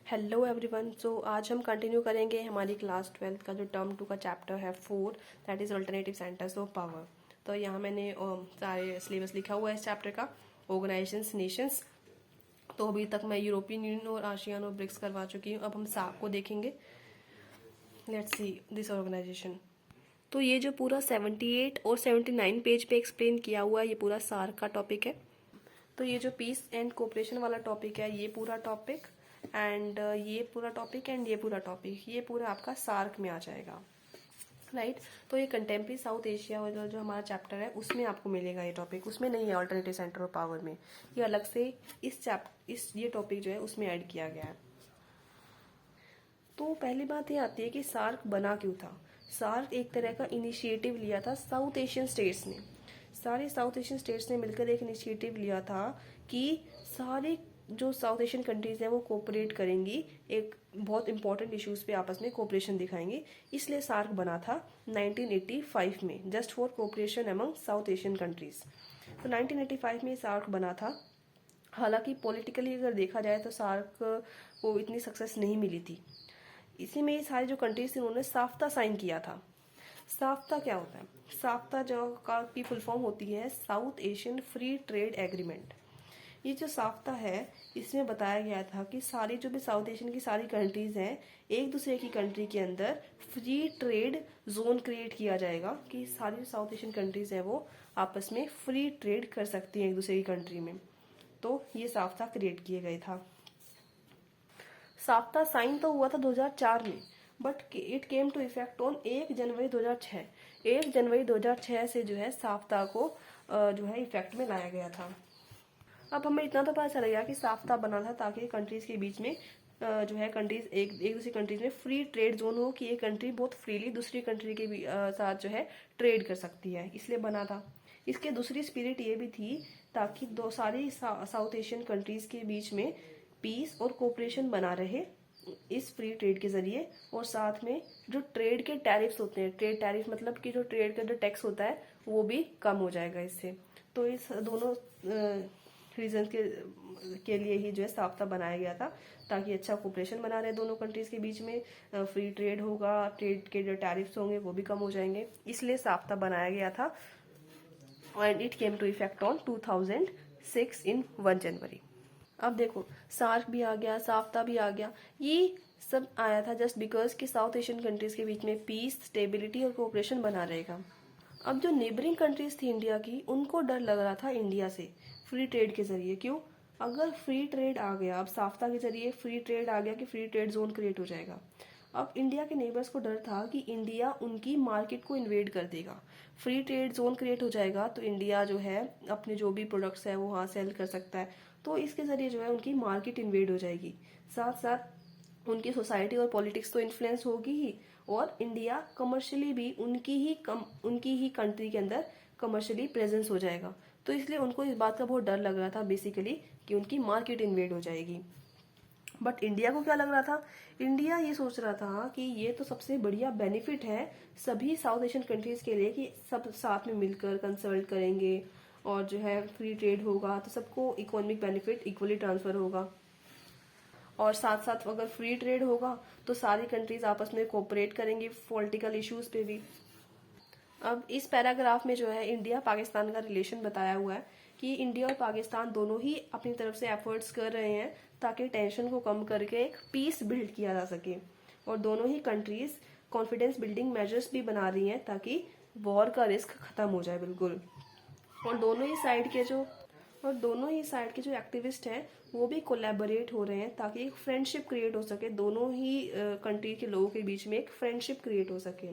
Hello everyone. सो आज हम continue करेंगे हमारी क्लास 12 का जो टर्म 2 का चैप्टर है 4, that is alternative centres of power. तो यहाँ मैंने सारे सिलेबस लिखा हुआ है इस चैप्टर का, ऑर्गेनाइजेशंस, नेशंस। तो अभी तक मैं यूरोपियन यूनियन और आसियान और ब्रिक्स करवा चुकी हूँ। अब हम सार्क को देखेंगे। Let's see this organisation. तो ये जो पूरा 78 और 79 पेज पे एक्सप्लेन किया हुआ है, ये पूरा सार्क का टॉपिक है। तो ये जो पीस एंड कोऑपरेशन वाला टॉपिक है, ये पूरा टॉपिक एंड ये पूरा टॉपिक एंड ये पूरा टॉपिक, ये पूरा आपका सार्क में आ जाएगा, राइट। तो ये कंटेम्प्रेरी साउथ एशिया वाला जो हमारा चैप्टर है उसमें आपको मिलेगा ये टॉपिक, उसमें नहीं है ऑल्टरनेटिव सेंटर ऑफ पावर में। ये अलग से ये टॉपिक जो है उसमें ऐड किया गया है। तो पहली बात ये आती है कि सार्क बना क्यों था। सार्क एक तरह का इनिशिएटिव लिया था साउथ एशियन स्टेट्स ने। सारे साउथ एशियन स्टेट्स ने मिलकर एक इनिशिएटिव लिया था कि सारे जो साउथ एशियन कंट्रीज हैं वो कोऑपरेट करेंगी, एक बहुत इंपॉर्टेंट इश्यूज पे आपस में कोऑपरेशन दिखाएंगे। इसलिए सार्क बना था 1985 में, just for cooperation among south Asian countries. तो 1985 में सार्क बना था। हालांकि पॉलिटिकली अगर देखा जाए तो सार्क को इतनी सक्सेस नहीं मिली थी। इसी में ये सारे जो कंट्रीज थी उन्होंने साफ्ता साइन किया था। साफ्ता क्या होता है? साफ्ता जो की फुल फॉर्म होती है south Asian free trade agreement. ये जो साफ्ता है इसमें बताया गया था कि सारी जो भी साउथ एशियन की सारी कंट्रीज हैं, एक दूसरे की कंट्री के अंदर फ्री ट्रेड जोन क्रिएट किया जाएगा कि सारी साउथ एशियन कंट्रीज हैं वो आपस में फ्री ट्रेड कर सकती हैं एक दूसरे की कंट्री में। तो ये साफ्ता क्रिएट किए गए था। साफ्ता साइन तो हुआ था 2004 में, but it came to effect on 1 जनवरी 2006। 1 जनवरी 2006 से जो है साफ्ता को जो है इफेक्ट में लाया गया था। अब हमें इतना तो पता चल गया कि साफ्ता बना था ताकि कंट्रीज के बीच में जो है कंट्रीज एक दूसरी कंट्रीज में फ्री ट्रेड जोन हो, कि एक कंट्री बहुत फ्रीली दूसरी कंट्री के साथ जो है ट्रेड कर सकती है, इसलिए बना था। इसके दूसरी स्पिरिट ये भी थी ताकि दो सारी साउथ एशियन कंट्रीज के बीच में पीस और कोऑपरेशन बना रहे इस फ्री ट्रेड के जरिए। और साथ में जो ट्रेड के टैरिफ्स होते हैं, ट्रेड टैरिफ मतलब कि जो ट्रेड का जो टैक्स होता है वो भी कम हो जाएगा इससे। तो इस दोनों रीजन के लिए ही जो है साफ्ता बनाया गया था, ताकि अच्छा कोऑपरेशन बना रहे दोनों कंट्रीज के बीच में, फ्री ट्रेड होगा, ट्रेड के जो टैरिफ्स होंगे वो भी कम हो जाएंगे, इसलिए साफ्ता बनाया गया था। And it came to effect on 2006 in 1 January. अब देखो सार्क भी आ गया, साफ्ता भी आ गया, ये सब आया था जस्ट बिकॉज कि साउथ एशियन कंट्रीज के बीच में पीस, स्टेबिलिटी और कोऑपरेशन बना रहेगा। अब जो नेबरिंग कंट्रीज थी इंडिया की, उनको डर लग रहा था इंडिया से फ्री ट्रेड के जरिए। क्यों? अगर फ्री ट्रेड आ गया, अब साफ्ता के जरिए फ्री ट्रेड आ गया कि फ्री ट्रेड जोन क्रिएट हो जाएगा। अब इंडिया के नेबर्स को डर था कि इंडिया उनकी मार्केट को इन्वेड कर देगा। फ्री ट्रेड जोन क्रिएट हो जाएगा तो इंडिया जो है अपने जो भी प्रोडक्ट्स है वो वहाँ सेल कर सकता है, तो इसके जरिए जो है उनकी मार्केट इन्वेड हो जाएगी। साथ साथ उनकी सोसाइटी और पॉलिटिक्स तो इन्फ्लुएंस होगी ही, और इंडिया कमर्शियली भी उनकी ही कंट्री के अंदर कमर्शियली प्रेजेंस हो जाएगा। तो इसलिए उनको इस बात का बहुत डर लग रहा था बेसिकली कि उनकी मार्केट इन्वेड हो जाएगी। बट इंडिया को क्या लग रहा था? इंडिया ये सोच रहा था कि ये तो सबसे बढ़िया बेनिफिट है सभी साउथ एशियन कंट्रीज के लिए कि सब साथ में मिलकर कंसल्ट करेंगे और जो है फ्री ट्रेड होगा तो सबको इकोनॉमिक बेनिफिट इक्वली ट्रांसफर होगा। और साथ साथ अगर फ्री ट्रेड होगा तो सारी कंट्रीज आपस में कोऑपरेट करेंगी पॉलिटिकल इश्यूज पे भी। अब इस पैराग्राफ में जो है इंडिया पाकिस्तान का रिलेशन बताया हुआ है कि इंडिया और पाकिस्तान दोनों ही अपनी तरफ से एफर्ट्स कर रहे हैं ताकि टेंशन को कम करके एक पीस बिल्ड किया जा सके। और दोनों ही कंट्रीज कॉन्फिडेंस बिल्डिंग मेजर्स भी बना रही हैं ताकि वॉर का रिस्क खत्म हो जाए बिल्कुल। और दोनों ही साइड के जो एक्टिविस्ट हैं वो भी कोलैबोरेट हो रहे हैं ताकि एक फ्रेंडशिप क्रिएट हो सके, दोनों ही कंट्री के लोगों के बीच में एक फ्रेंडशिप क्रिएट हो सके।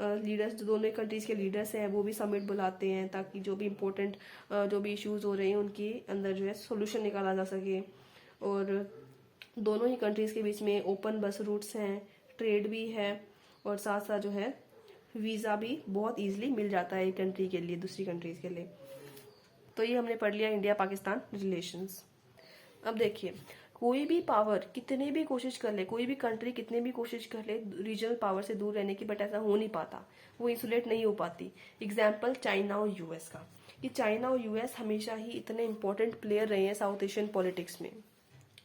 लीडर्स जो दोनों कंट्रीज के लीडर्स हैं वो भी समिट बुलाते हैं ताकि जो भी इम्पोर्टेंट जो भी इश्यूज हो रहे हैं उनके अंदर जो है सोल्यूशन निकाला जा सके। और दोनों ही कंट्रीज के बीच में ओपन बस रूट्स हैं, ट्रेड भी है, और साथ साथ जो है वीज़ा भी बहुत इजीली मिल जाता है एक कंट्री के लिए दूसरी कंट्रीज के लिए। तो ये हमने पढ़ लिया इंडिया पाकिस्तान रिलेशंस। अब देखिए कोई भी पावर कितने भी कोशिश कर ले, कोई भी कंट्री कितने भी कोशिश कर ले रीजनल पावर से दूर रहने की, बट ऐसा हो नहीं पाता, वो इंसुलेट नहीं हो पाती। एग्जाम्पल चाइना और यूएस का, कि चाइना और यूएस हमेशा ही इतने इंपॉर्टेंट प्लेयर रहे हैं साउथ एशियन पॉलिटिक्स में,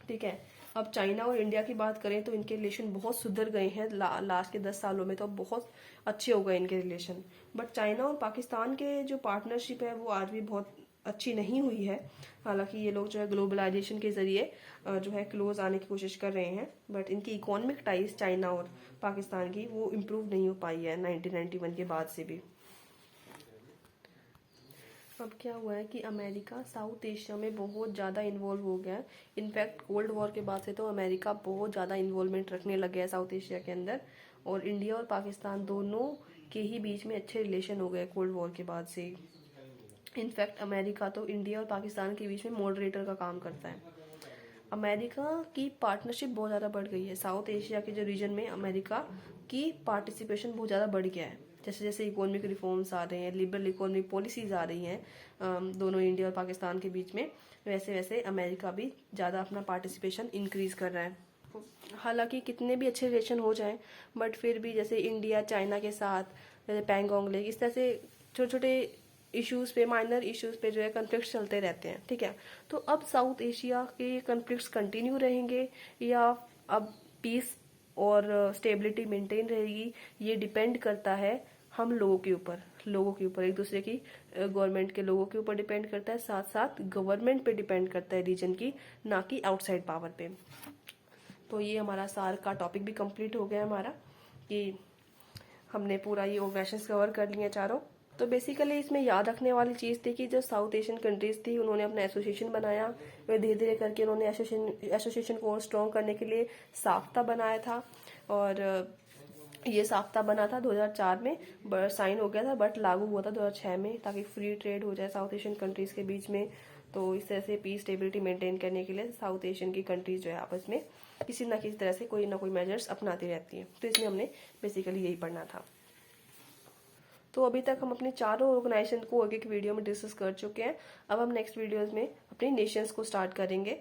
ठीक है। अब चाइना और इंडिया की बात करें तो इनके रिलेशन बहुत सुधर गए हैं लास्ट के 10 सालों में, तो अब बहुत अच्छे हो गए इनके रिलेशन। बट चाइना और पाकिस्तान के जो पार्टनरशिप है वो आज भी बहुत अच्छी नहीं हुई है। हालांकि ये लोग जो है ग्लोबलाइजेशन के जरिए जो है क्लोज आने की कोशिश कर रहे हैं, बट इनकी इकोनॉमिक टाइज चाइना और पाकिस्तान की वो इम्प्रूव नहीं हो पाई है 1991 के बाद से भी। अब क्या हुआ है कि अमेरिका साउथ एशिया में बहुत ज़्यादा इन्वॉल्व हो गया है। इनफैक्ट कोल्ड वॉर के बाद से तो अमेरिका बहुत ज़्यादा इन्वॉल्वमेंट रखने लग गया है साउथ एशिया के अंदर, और इंडिया और पाकिस्तान दोनों के ही बीच में अच्छे रिलेशन हो गए कोल्ड वॉर के बाद से। इनफैक्ट अमेरिका तो इंडिया और पाकिस्तान के बीच में मॉडरेटर का काम करता है। अमेरिका की पार्टनरशिप बहुत ज़्यादा बढ़ गई है साउथ एशिया के जो रीजन में। अमेरिका की पार्टिसिपेशन बहुत ज़्यादा बढ़ गया है। जैसे जैसे इकोनॉमिक रिफॉर्म्स आ रहे हैं, लिबरल इकोनॉमिक पॉलिसीज आ रही हैं दोनों इंडिया और पाकिस्तान के बीच में, वैसे वैसे अमेरिका भी ज़्यादा अपना पार्टिसिपेशन इंक्रीज कर रहा है। हालांकि कितने भी अच्छे रिलेशन हो जाएं, बट फिर भी जैसे इंडिया चाइना के साथ जैसे पैंगोंग लेक, इस तरह से छोटे छोटे इश्यूज पे, माइनर इश्यूज पे जो है कन्फ्लिक्ट चलते रहते हैं। ठीक है, तो अब साउथ एशिया के कन्फ्लिक्ट्स कंटिन्यू रहेंगे या अब पीस और स्टेबिलिटी मेंटेन रहेगी, ये डिपेंड करता है हम लोगों के ऊपर एक दूसरे की गवर्नमेंट के लोगों के ऊपर डिपेंड करता है, साथ साथ गवर्नमेंट पे डिपेंड करता है रीजन की, ना कि आउटसाइड पावर पे। तो ये हमारा सार का टॉपिक भी कंप्लीट हो गया हमारा, कि हमने पूरा ये ऑर्गेनाइजेशंस कवर कर लिए चारों। तो बेसिकली इसमें याद रखने वाली चीज़ थी कि जो साउथ एशियन कंट्रीज थी उन्होंने अपना एसोसिएशन बनाया, वे धीरे धीरे करके उन्होंने एसोसिएशन को स्ट्रॉन्ग करने के लिए साफ्ता बनाया था, और ये साफ्ता बना था 2004 में, साइन हो गया था, बट लागू हुआ था 2006 में, ताकि फ्री ट्रेड हो जाए साउथ एशियन कंट्रीज के बीच में। तो इस तरह से पीस स्टेबिलिटी मेंटेन करने के लिए साउथ एशियन की कंट्रीज जो है आपस में किसी ना किसी तरह से कोई ना कोई मेजर्स अपनाती रहती हैं। तो इसमें हमने बेसिकली यही पढ़ना था। तो अभी तक हम अपने चारों ऑर्गेनाइजेशन को एक एक वीडियो में डिस्कस कर चुके हैं। अब हम नेक्स्ट वीडियोज में अपनी नेशंस को स्टार्ट करेंगे।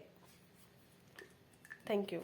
Thank you.